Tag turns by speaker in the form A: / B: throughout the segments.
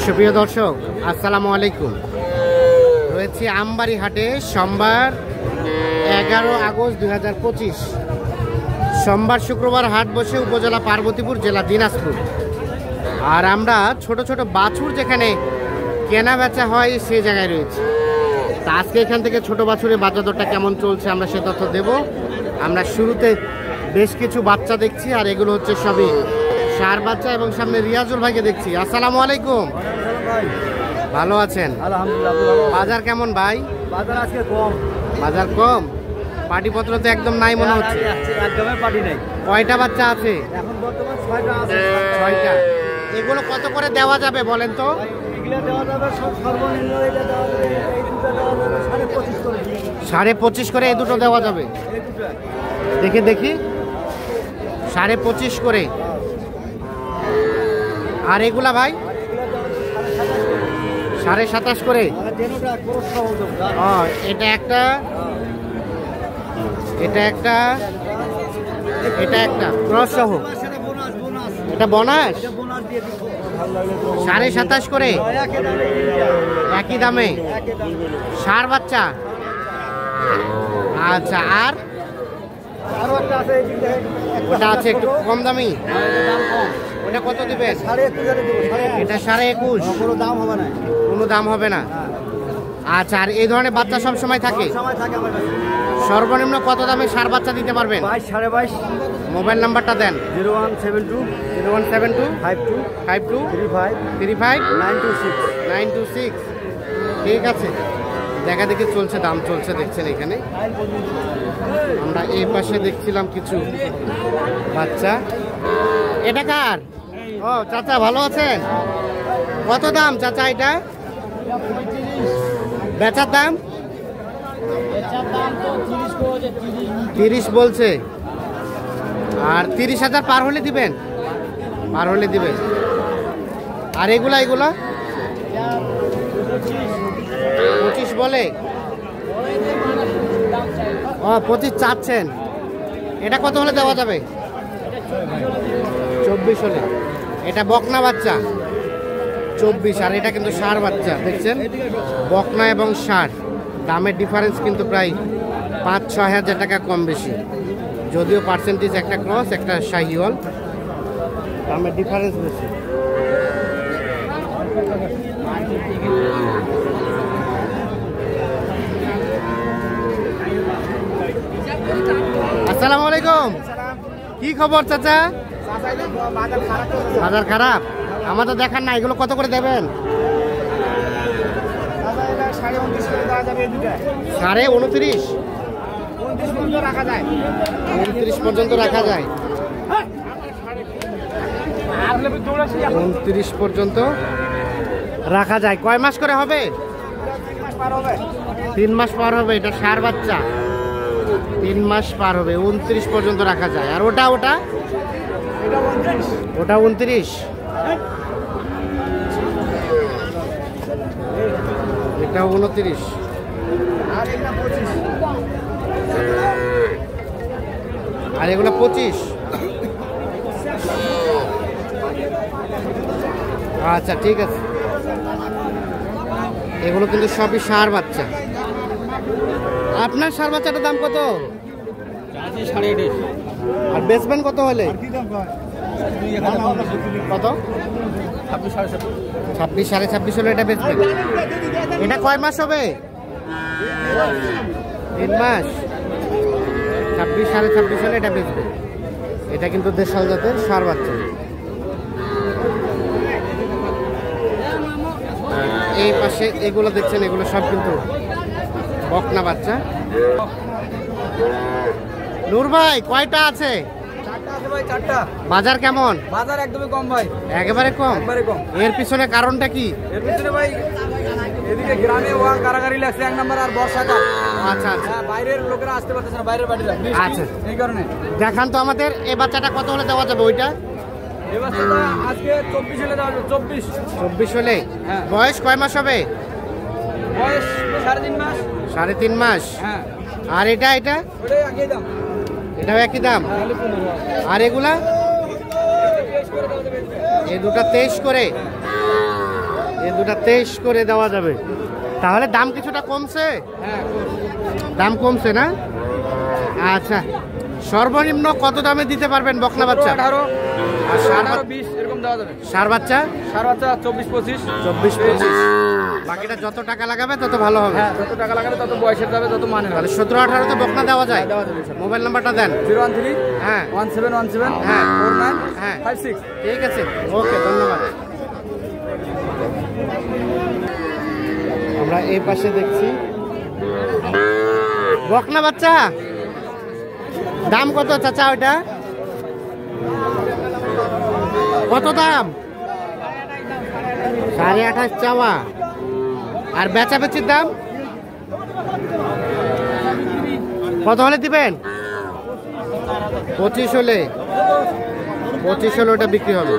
A: সুপ্রিয় দর্শক, আসসালামু আলাইকুম। রয়েছে আমবাড়ি হাটে সোমবার 11 আগস্ট 2025। সোমবার শুক্রবার হাট বসে উপজেলা পার্বতীপুর, জেলা দিনাজপুর। আর আমরা ছোট ছোট বাছুর যেখানে কেনা বেচা হয় সেই জায়গায় রয়েছে। তা আজকে এখান থেকে ছোট বাছুরের বাজার দরটা কেমন চলছে আমরা সে তথ্য দেব। আমরা শুরুতে বেশ কিছু বাচ্চা দেখছি, আর এগুলো হচ্ছে সবই সার বাচ্চা। এবং সামনে রিয়াজুল ভাইকে দেখছি। আসসালামু আলাইকুম। ভালো আছেন?
B: আলহামদুলিল্লাহ।
A: বাজার কেমন ভাই?
B: বাজার আজকে কম।
A: বাজার কম? পাটিপত্র তো একদম নাই মনে হচ্ছে।
B: একদমই পাটি নাই।
A: কয়টা বাচ্চা আছে?
B: এখন বর্তমান 6টা আছে।
A: 6টা। এগুলো কত করে দেওয়া যাবে বলেন তো?
B: এগুলো দেওয়া যাবে সর্বনিম্ন, এটা দেওয়া যাবে, এই দুটো দেওয়া যাবে 25.5 করে।
A: 25.5 করে এই দুটো দেওয়া যাবে?
B: এই দুটো
A: দেখি দেখি, 25.5 করে। আর এগুলা ভাই? 27.5 করে। এটা একটা, এটা একটা, এটা একটা ক্রস সহ। এটা বোনাস 27.5 করে, একই দামে। ষাঁড় বাচ্চা। আচ্ছা, আর ওটা আছে একটু কম দামি, ওটা কত দিবেন? এটা 21.5।
B: কোনো দাম হবে না।
A: কোনো দাম হবে না। আচ্ছা, আর এই ধরনের বাচ্চা সব সময় থাকে?
B: সময় থাকে আমার কাছে।
A: সর্বনিম্ন কত দামে ষাঁড় বাচ্চা দিতে পারবেন?
B: 22, 22.5।
A: মোবাইল নাম্বারটা দেন।
B: 0172
A: 0172
B: 52
A: 52
B: 35
A: 35
B: 926।
A: 926। ঠিক আছে, দেখা দেখি চলছে, দাম চলছে দেখছেন এখানে। আমরা এই পাশে দেখছিলাম কিছু বাচ্চা। এটা কার? ও চাচা, ভালো আছেন? কত দাম চাচা এটা? বেচার দাম 30 বলছে। আর 30,000 পার হলে দিবেন? পার হলে দিবেন। আর এগুলা এগুলা 25 বলে? ও 25 চাচ্ছেন। এটা কত হলে দেওয়া যাবে? 24 হলে। এটা বকনা বাচ্চা 24, আর এটা কিন্তু ষাঁড় বাচ্চা। দেখছেন, বকনা এবং ষাঁড় দামের ডিফারেন্স কিন্তু প্রায় 5-6 হাজার টাকা কম বেশি, যদিও পার্সেন্টেজ একটা ক্রস একটা শাহিওয়াল, দামের ডিফারেন্স বেশি। আসসালামু আলাইকুম। কি খবর চাচা? বাজার খারাপ? আমাদের দেখান না, এগুলো কত করে দেবেন? 29.5 29 পর্যন্ত রাখা যায়। 29 পর্যন্ত রাখা যায়। কয় মাস করে হবে? 3 মাস পার হবে। এটা ষাঁড় বাচ্চা, 3 মাস পার হবে, 29 পর্যন্ত রাখা যায়। আর ওটা ওটা ওটা 29। এটা 29। আর এগুলো 25। আচ্ছা, ঠিক আছে। এগুলো কিন্তু সবই ষাঁড় বাচ্চা। আপনার ষাঁড় বাচ্চাটার দাম কত?
B: 28.5।
A: আর বেচবেন কত হলে? কত? 26, 26.5 হলে এটা বেচবেন। এটা কয় মাস হবে? 3 মাস। 26, 26.5 হলে এটা বেচবেন। এটা কিন্তু দেশাল জাতের ষাঁড় বাচ্চা। এই পাশে এগুলো দেখছেন, এগুলো সব কিন্তু বকনা বাচ্চা। নূর ভাই, কয়টা আছে?
B: 4টা আছে ভাই, 4টা।
A: বাজার কেমন?
B: বাজার একদমই কম ভাই।
A: একেবারে কম?
B: একবারে কম।
A: এর পিছনে কারণটা কি?
B: এর ভিতরে ভাই এদিকে গ্রামে ওয়াং কারাগারি লাগছে 1 নাম্বার, আর বর্ষাকাল।
A: আচ্ছা আচ্ছা।
B: বাইরের লোকেরা আসতে পারতেছে না, বাইরের বাড়িরা।
A: আচ্ছা,
B: এই কারণে
A: দেখান তো আমাদের এই বাচ্চাটা কত হলে দেওয়া যাবে? ওইটা
B: এই বাচ্চাটা আজকে 24 হলে দেওয়া যাবে।
A: 24 হলে?
B: হ্যাঁ।
A: বয়স কয় মাস হবে?
B: বয়স 3.5 মাস।
A: 3.5 মাস।
B: হ্যাঁ।
A: আর এটা এটা
B: ওটাই একই দাম।
A: এটাও একই দাম। আর এগুলা? এই দুটো 23 করে। এই দুটা 23 করে দেওয়া যাবে। তাহলে দাম কিছুটা কমছে? দাম কমছে না? আচ্ছা, সর্বনিম্ন কত দামে দিতে পারবেন বকনা বাচ্চা?
B: 18
A: আর ষাঁড়
B: 20 এরকম দেওয়া যাবে।
A: ষাঁড় বাচ্চা
B: 24-25
A: 24-25। বাকিটা যত টাকা লাগাবে তত ভালো হবে।
B: হ্যাঁ, যত টাকা লাগাবে তত বয়সের যাবে, তত মানে
A: তাহলে 17-18 তো বকনা দেওয়া যায়।
B: দেওয়া যাবে স্যার।
A: মোবাইল নাম্বারটা দেন।
B: 013
A: হ্যাঁ
B: 1717
A: হ্যাঁ
B: 49
A: হ্যাঁ
B: 56।
A: ঠিক আছে, ওকে, ধন্যবাদ। আমরা এই পাশে দেখছি বকনা বাচ্চা। দাম কত চাচা ওইটা? কত দাম? 28.5 চাওয়া। আর বেচাবেচির দাম কত হলে দিবেন? 25 হলে। 25 হলে ওটা বিক্রি হবে।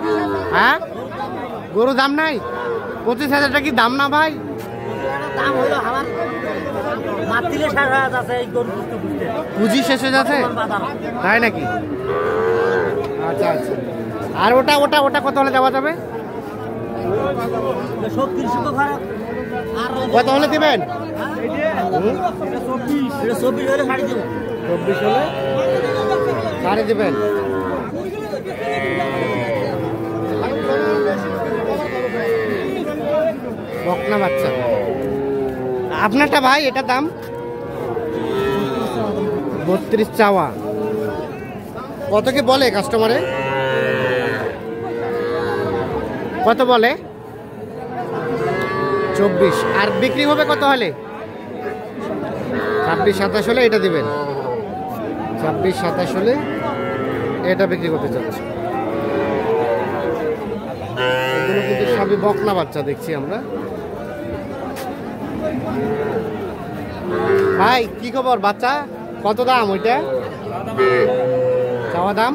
A: হ্যাঁ, গরু দাম নাই? 25,000 টাকা কি দাম না ভাই?
B: দাম হলো আমার মাতিলে 60,000 আছে এই গরু বুঝতে বুঝতে।
A: পুঁজি শেষ হয়ে যাচ্ছে তাই নাকি? আচ্ছা আচ্ছা। আর ওটা ওটা ওটা কত হলে দেওয়া যাবে?
B: সব 30 ফারাক। আর
A: কত হলে দিবেন?
B: এটা 24 হলে ছাড়ি দেব।
A: 24 হলে ছাড়ে দিবেন। বকনা বাচ্চা আপনারটা ভাই, এটা দাম 32 চাওয়া। কত কি বলে কাস্টমারে? কত বলে? 24। আর বিক্রি হবে কত হলে? 26-27 হলে এটা দিবেন। 26-27 হলে এটা বিক্রি করতে চাচ্ছি। এগুলো কিন্তু সবই বকনা বাচ্চা দেখছি আমরা। ভাই কি খবর? বাচ্চা কত দাম ওইটা? চাওয়া দাম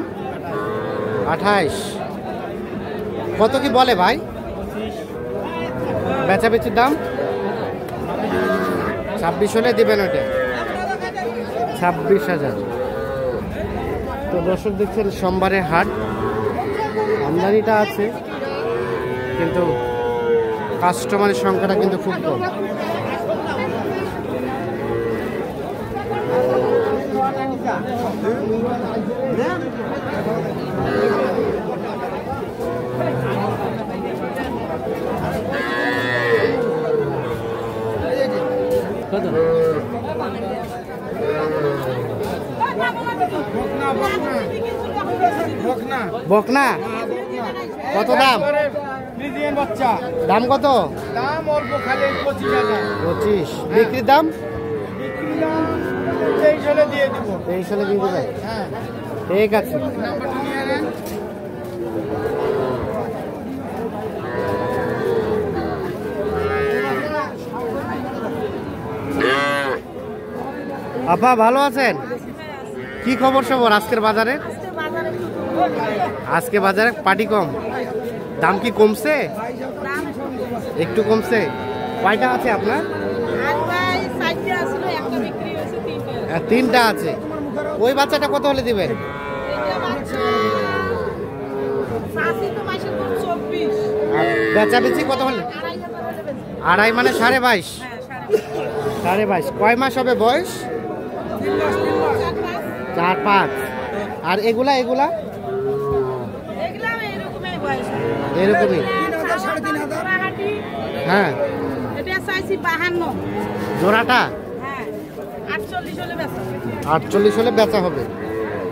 A: 28। কত কি বলে ভাই? বেচাবেচির দাম 26 হলে দিবেন ওইটা। 26,000। তো দর্শক দেখছেন সোমবারের হাট, আমদানিটা আছে কিন্তু কাস্টমারের সংখ্যাটা কিন্তু খুব কম। বকনা কত দাম?
B: বাচ্চা
A: দাম কত?
B: দাম অল্প, খালি 25,000।
A: 25। বিক্রির দাম?
B: বিক্রি দাম 23 হলে দিয়ে দিব।
A: 23 হলে দিয়ে দেবে।
B: হ্যাঁ,
A: ঠিক আছে।
B: নাম্বারটা নিয়ে নেন।
A: আপা ভালো আছেন? কি খবর সবর আজকের বাজারে? আজকে বাজারে পাটি কম। দাম কি কমছে? একটু কমছে। কয়টা আছে আপনার? 3টা আছে। ওই বাচ্চাটা কত হলে দিবেন? আর বেচাবেচি কত হলে? 2.5 মানে 22.5। 22.5। কয় মাস হবে বয়স? 4-5। আর এগুলা এগুলা এরকমই? হ্যাঁ, জোড়াটা 48 হলে বেচা হবে।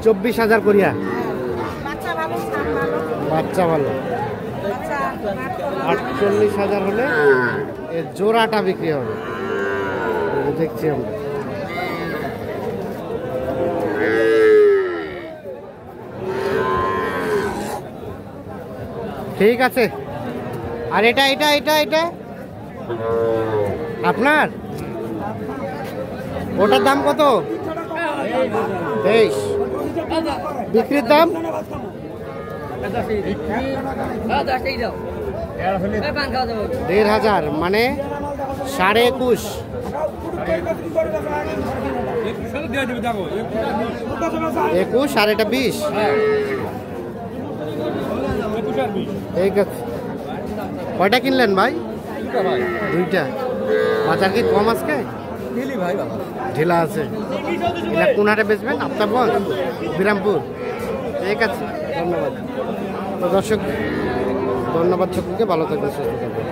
A: 24,000 করিয়া। বাচ্চা ভালো। 48,000 হলে এর জোড়াটা বিক্রি হবে। দেখছি আমরা। ঠিক আছে। আর এটা এটা এটা এটা আপনার? ওটার দাম কত? 23। বিক্রির দাম? 1,500 মানে 21.5। 21 আর এটা 20। ঠিক আছে। কয়টা কিনলেন ভাই?
B: দুটা ভাই।
A: দুইটা। বাজার কি কম আজকে?
B: দিলি ভাই বাবা।
A: ঢিলা আছে। এটা কোন হাটে বেচবেন? আফতাবগঞ্জ, বিরামপুর। ঠিক আছে, ধন্যবাদ। তো দর্শক, ধন্যবাদ সকলকে, ভালো থাকবেন, সুস্থ থাকবেন।